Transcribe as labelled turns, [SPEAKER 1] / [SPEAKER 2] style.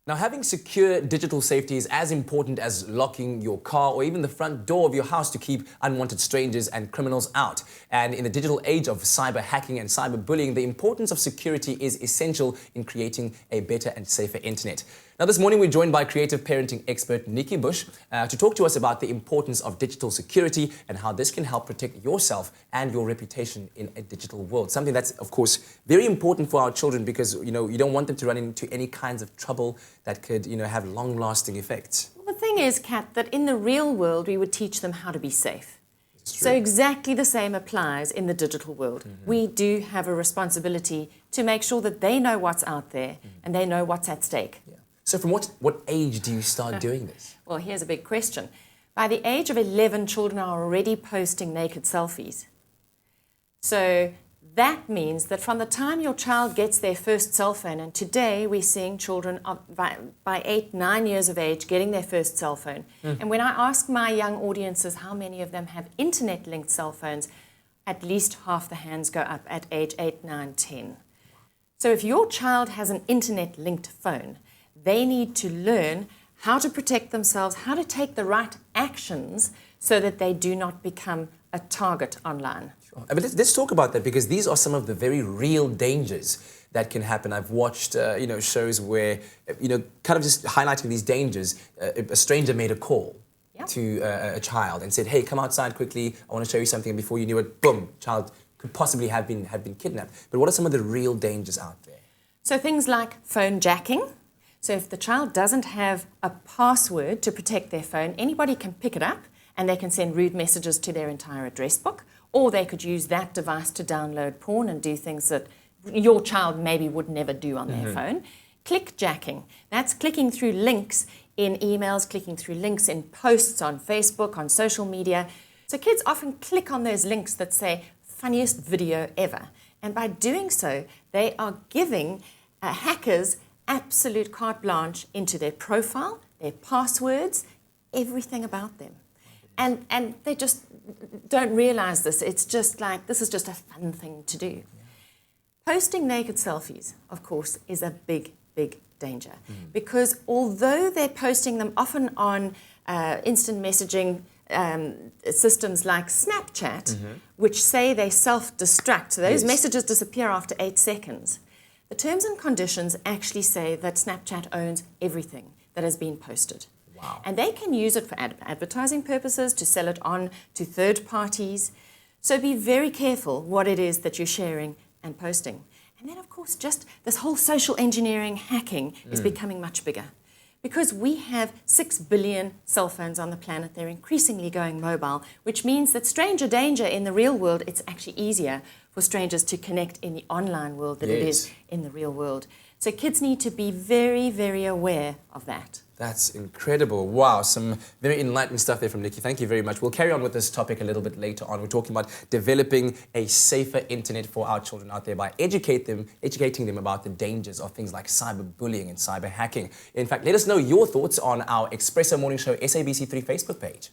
[SPEAKER 1] Now, having secure digital safety is as important as locking your car or even the front door of your house to keep unwanted strangers and criminals out. And in the digital age of cyber hacking and cyberbullying, the importance of security is essential in creating a better and safer internet. Now, this morning we're joined by creative parenting expert Nikki Bush to talk to us about the importance of digital security and how this can help protect yourself and your reputation in a digital world. Something that's, of course, very important for our children because, you don't want them to run into any kinds of trouble that could, have long-lasting effects.
[SPEAKER 2] Well, the thing is, Kat, that in the real world we would teach them how to be safe. So exactly the same applies in the digital world. We do have a responsibility to make sure that they know what's out there and they know what's at stake.
[SPEAKER 1] Yeah. So from what age do you start doing this?
[SPEAKER 2] Well, here's a big question. By the age of 11, children are already posting naked selfies. So that means that from the time your child gets their first cell phone, and today we're seeing children by 8, 9 years of age getting their first cell phone. And when I ask my young audiences how many of them have internet-linked cell phones, at least half the hands go up at age 8, 9, 10. So if your child has an internet-linked phone, they need to learn how to protect themselves, how to take the right actions so that they do not become a target online.
[SPEAKER 1] Sure. But let's talk about that because these are some of the very real dangers that can happen. I've watched, shows where, kind of just highlighting these dangers. A stranger made a call to a child and said, "Hey, come outside quickly. I want to show you something." And before you knew it, boom, child could possibly have been kidnapped. But what are some of the real dangers out there?
[SPEAKER 2] So things like phone jacking. So if the child doesn't have a password to protect their phone, anybody can pick it up and they can send rude messages to their entire address book, or they could use that device to download porn and do things that your child maybe would never do on their phone. Click jacking, that's clicking through links in emails, clicking through links in posts on Facebook, on social media. So kids often click on those links that say, funniest video ever. And by doing so, they are giving hackers absolute carte blanche into their profile, their passwords, everything about them. And they just don't realize this. It's just like, this is just a fun thing to do. Posting naked selfies, of course, is a big, big danger. Because although they're posting them often on instant messaging systems like Snapchat, which say they self-destruct, so those messages disappear after 8 seconds. The terms and conditions actually say that Snapchat owns everything that has been posted.
[SPEAKER 1] Wow.
[SPEAKER 2] And they can use it for advertising purposes, to sell it on to third parties. So be very careful what it is that you're sharing and posting. And then, of course, just this whole social engineering hacking is becoming much bigger. Because we have 6 billion cell phones on the planet, they're increasingly going mobile, which means that stranger danger in the real world, it's actually easier for strangers to connect in the online world than it is in the real world. So kids need to be very, very aware of that.
[SPEAKER 1] That's incredible. Wow, some very enlightening stuff there from Nikki. Thank you very much. We'll carry on with this topic a little bit later on. We're talking about developing a safer internet for our children out there by educating them about the dangers of things like cyberbullying and cyber hacking. In fact, let us know your thoughts on our Expresso Morning Show SABC3 Facebook page.